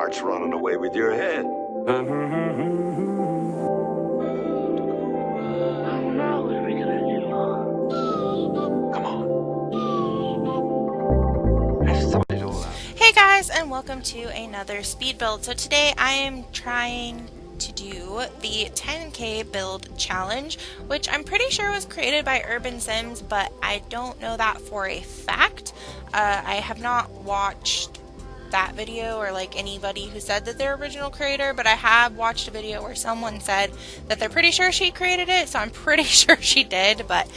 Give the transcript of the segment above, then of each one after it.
heart's running away with your head. I don't know. What are we gonna do? Come on. I thought it all out. Hey guys, and welcome to another speed build. So today I am trying to do the 10K build challenge, which I'm pretty sure was created by ToriSimz, but I don't know that for a fact. I have not watched that video or like anybody who said that they're original creator, but I have watched a video where someone said that they're pretty sure she created it, so I'm pretty sure she did, but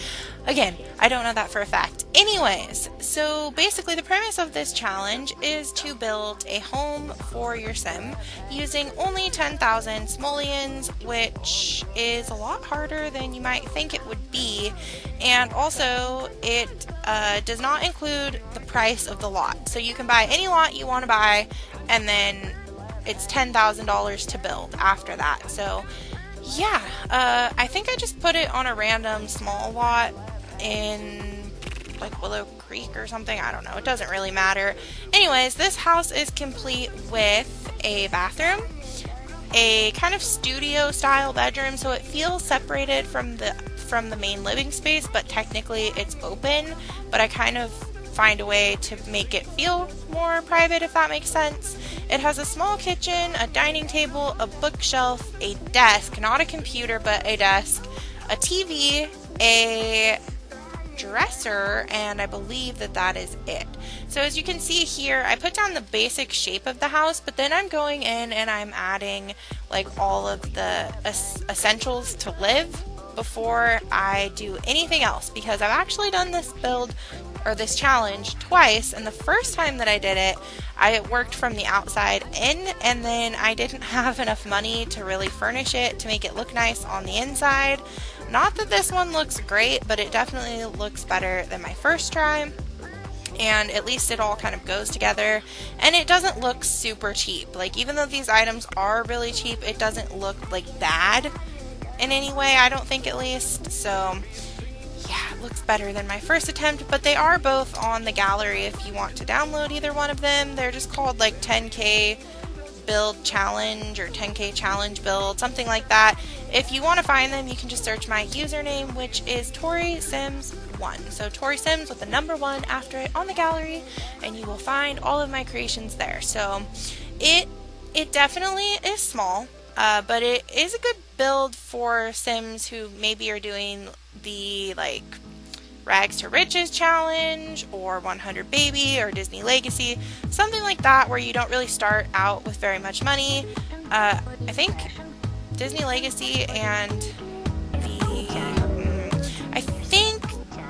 again, I don't know that for a fact. Anyways, so basically the premise of this challenge is to build a home for your sim using only 10,000 simoleons, which is a lot harder than you might think it would be, and also it does not include the price of the lot. So you can buy any lot you want to buy, and then it's $10,000 to build after that. So yeah, I think I just put it on a random small lot in like Willow Creek or something. I don't know. It doesn't really matter. Anyways, this house is complete with a bathroom, a kind of studio style bedroom, so it feels separated from the main living space, but technically it's open, but I kind of find a way to make it feel more private, if that makes sense. It has a small kitchen, a dining table, a bookshelf, a desk, not a computer, but a desk, a TV, a dresser, and I believe that that is it. So as you can see here, I put down the basic shape of the house, but then I'm going in and I'm adding like all of the essentials to live before I do anything else, because I've actually done this build or this challenge twice, and the first time that I did it, I worked from the outside in, and then I didn't have enough money to really furnish it to make it look nice on the inside. Not that this one looks great, but it definitely looks better than my first try, and at least it all kind of goes together, and it doesn't look super cheap. Like, even though these items are really cheap, it doesn't look like bad in any way, I don't think, at least. So yeah, it looks better than my first attempt, but they are both on the gallery if you want to download either one of them. They're just called like 10K build challenge or 10K challenge build, something like that. If you want to find them, you can just search my username, which is ToriSimz1. So ToriSimz with the number 1 after it on the gallery, and you will find all of my creations there. So it definitely is small, but it is a good build for Sims who maybe are doing the like Rags to Riches challenge or 100 Baby or Disney Legacy, something like that, where you don't really start out with very much money. I think Disney Legacy and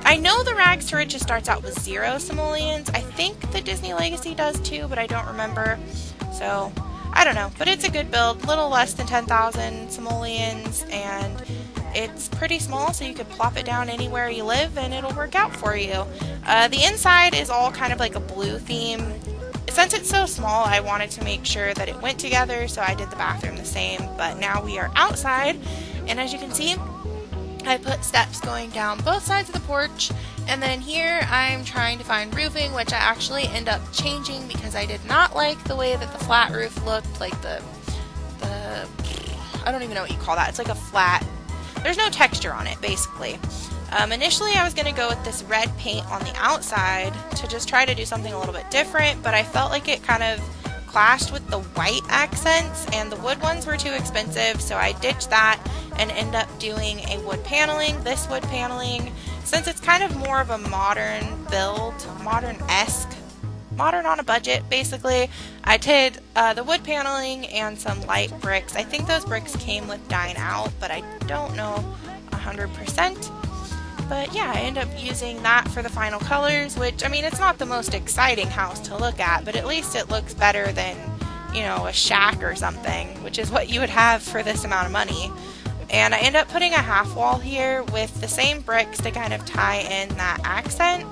I know the Rags to Riches starts out with 0 simoleons. I think the Disney Legacy does too, but I don't remember. So I don't know, but it's a good build, little less than 10,000 simoleons, and it's pretty small, so you could plop it down anywhere you live and it'll work out for you. The inside is all kind of like a blue theme. Since it's so small, I wanted to make sure that it went together, so I did the bathroom the same, but now we are outside, and as you can see, I put steps going down both sides of the porch, and then here I'm trying to find roofing, which I actually end up changing because I did not like the way that the flat roof looked, like the I don't even know what you call that. It's like a flat, there's no texture on it, basically. Initially I was going to go with this red paint on the outside to just try to do something a little bit different, but I felt like it kind of clashed with the white accents, and the wood ones were too expensive, so I ditched that and end up doing a wood paneling. This wood paneling, since it's kind of more of a modern build, modern-esque, modern on a budget, basically, I did the wood paneling and some light bricks. I think those bricks came with Dine Out, but I don't know 100%. But yeah, I end up using that for the final colors, which, I mean, it's not the most exciting house to look at, but at least it looks better than, you know, a shack or something, which is what you would have for this amount of money. And I end up putting a half wall here with the same bricks to kind of tie in that accent.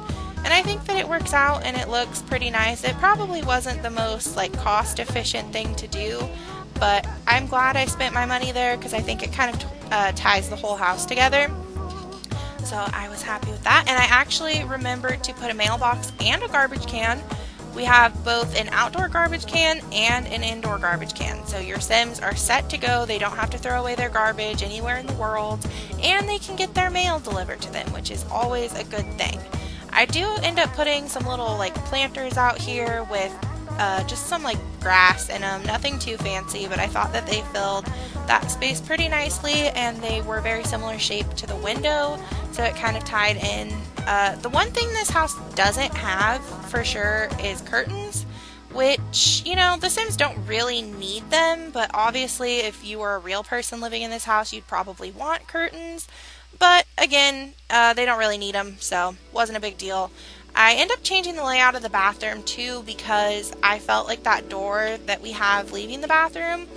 And I think that it works out and it looks pretty nice. It probably wasn't the most like cost efficient thing to do, but I'm glad I spent my money there because I think it kind of ties the whole house together. So I was happy with that, and I actually remembered to put a mailbox and a garbage can, We have both an outdoor garbage can and an indoor garbage can. So your Sims are set to go. They don't have to throw away their garbage anywhere in the world, and they can get their mail delivered to them, which is always a good thing. I do end up putting some little like planters out here with just some like grass in them, nothing too fancy, but I thought that they filled that space pretty nicely, and they were very similar shape to the window, so it kind of tied in. The one thing this house doesn't have for sure is curtains, which, you know, the Sims don't really need them, but obviously if you were a real person living in this house, you'd probably want curtains. But again, they don't really need them, so wasn't a big deal. I end up changing the layout of the bathroom too, because I felt like that door that we have leaving the bathroom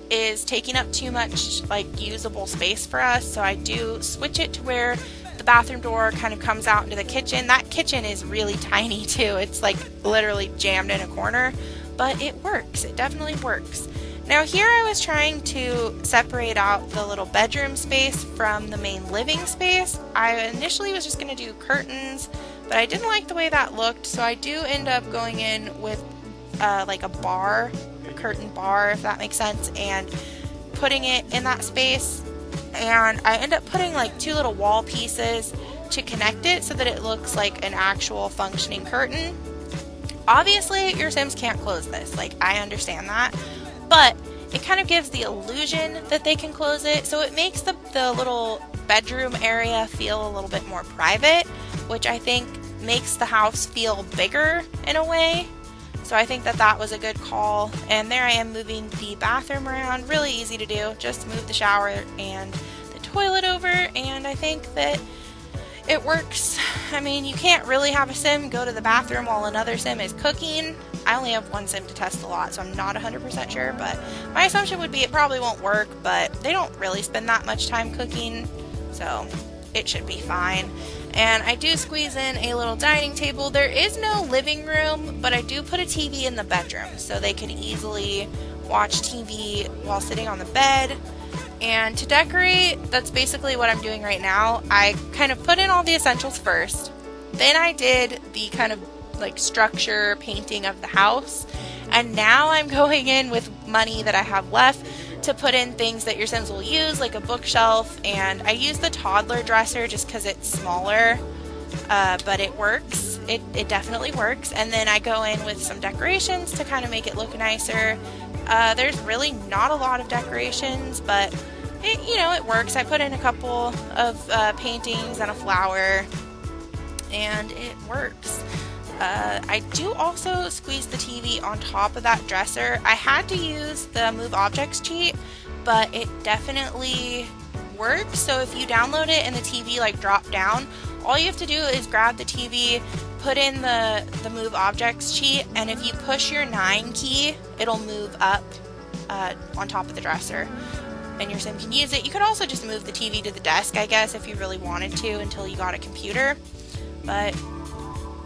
is taking up too much like usable space for us, so I do switch it to where the bathroom door kind of comes out into the kitchen. That kitchen is really tiny too. It's like literally jammed in a corner, but it works. It definitely works. Now here I was trying to separate out the little bedroom space from the main living space. I initially was just going to do curtains, but I didn't like the way that looked, so I do end up going in with like a bar, a curtain bar, if that makes sense, and putting it in that space. And I end up putting like two little wall pieces to connect it so that it looks like an actual functioning curtain. Obviously your Sims can't close this, like I understand that, but it kind of gives the illusion that they can close it, so it makes the little bedroom area feel a little bit more private, which I think makes the house feel bigger in a way. So I think that that was a good call. And there I am moving the bathroom around. Really easy to do. Just move the shower and the toilet over, and I think that it works. I mean, you can't really have a Sim go to the bathroom while another Sim is cooking. I only have one Sim to test a lot, so I'm not 100% sure, but my assumption would be it probably won't work, but they don't really spend that much time cooking, so it should be fine. And I do squeeze in a little dining table. There is no living room, but I do put a TV in the bedroom so they can easily watch TV while sitting on the bed. And to decorate, that's basically what I'm doing right now. I kind of put in all the essentials first. Then I did the kind of like structure painting of the house. And now I'm going in with money that I have left to put in things that your Sims will use, like a bookshelf. And I use the toddler dresser just because it's smaller, but it works. It definitely works. And then I go in with some decorations to kind of make it look nicer. There's really not a lot of decorations, but it works. I put in a couple of paintings and a flower, and it works. I do also squeeze the TV on top of that dresser. I had to use the Move Objects cheat, but it definitely works. So if you download it and the TV like drop down, all you have to do is grab the TV, put in the Move Objects cheat, and if you push your 9 key, it'll move up on top of the dresser, and your Sim can use it. You could also just move the TV to the desk, I guess, if you really wanted to until you got a computer. But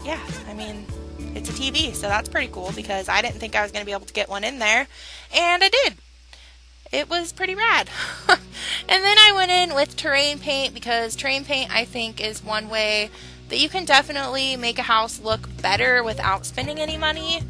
yeah, I mean, it's a TV, so that's pretty cool because I didn't think I was going to be able to get one in there, and I did. It was pretty rad. And then I went in with terrain paint because terrain paint, I think, is one way that you can definitely make a house look better without spending any money.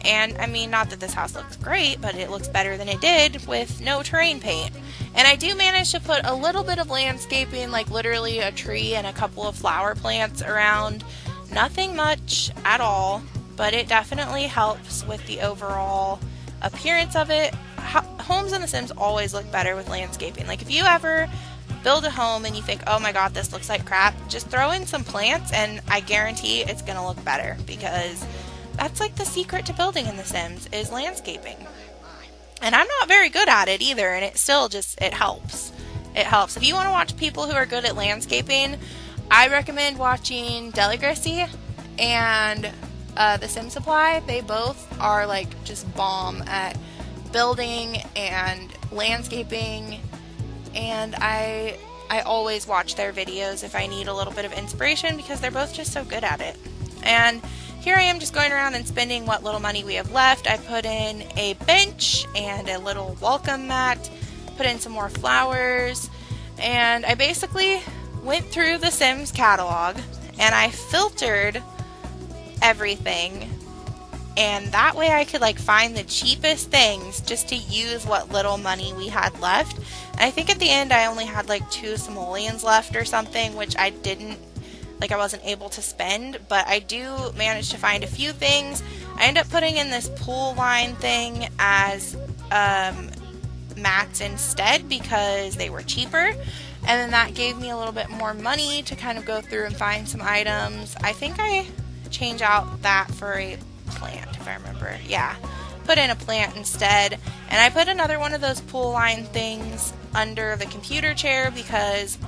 And I mean, not that this house looks great, but it looks better than it did with no terrain paint. And I do manage to put a little bit of landscaping, like literally a tree and a couple of flower plants around. Nothing much at all, but it definitely helps with the overall appearance of it. Homes in The Sims always look better with landscaping. Like if you ever build a home and you think, oh my god, this looks like crap, just throw in some plants and I guarantee it's gonna look better, because that's like the secret to building in The Sims is landscaping. And I'm not very good at it either, and it still just, it helps. It helps. If you want to watch people who are good at landscaping, I recommend watching Deligracy and The Sim Supply. They both are like just bomb at building and landscaping, and I always watch their videos if I need a little bit of inspiration because they're both just so good at it. And here I am just going around and spending what little money we have left. I put in a bench and a little welcome mat, put in some more flowers, and I basically went through the Sims catalog and I filtered everything and that way I could like find the cheapest things just to use what little money we had left. And I think at the end I only had like 2 simoleons left or something, which I wasn't able to spend, but I do manage to find a few things. I end up putting in this pool line thing as mats instead because they were cheaper, and then that gave me a little bit more money to kind of go through and find some items. I think I change out that for a plant, if I remember. Yeah, put in a plant instead, and I put another one of those pool line things under the computer chair because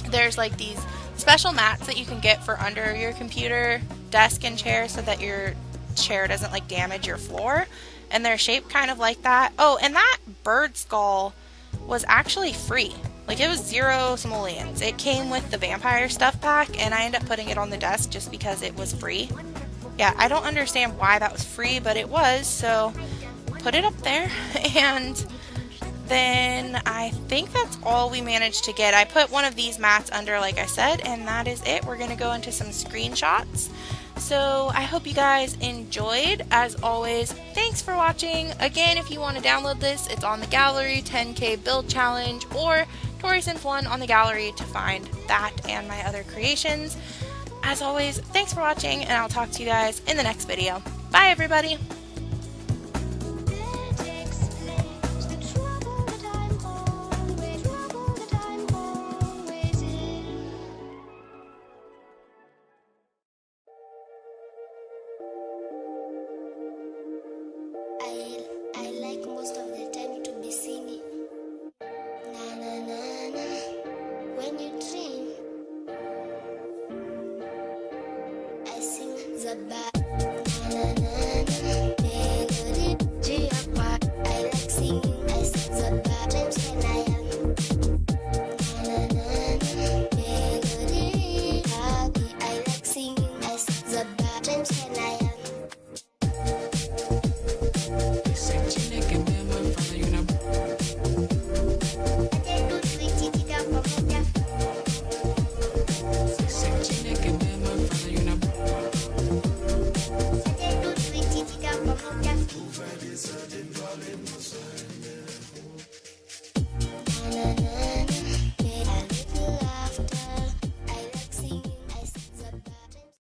there's like these special mats that you can get for under your computer desk and chair so that your chair doesn't like damage your floor, and they're shaped kind of like that. Oh, and that bird skull was actually free. Like, it was 0 simoleons. It came with the vampire stuff pack, and I ended up putting it on the desk just because it was free. Yeah, I don't understand why that was free, but it was, so put it up there. And then I think that's all we managed to get. I put one of these mats under, like I said, and that is it. We're going to go into some screenshots. So I hope you guys enjoyed. As always, thanks for watching. Again, if you want to download this, it's on the gallery, 10K build challenge, or ToriSimz 1 on the gallery to find that and my other creations. As always, thanks for watching, and I'll talk to you guys in the next video. Bye, everybody!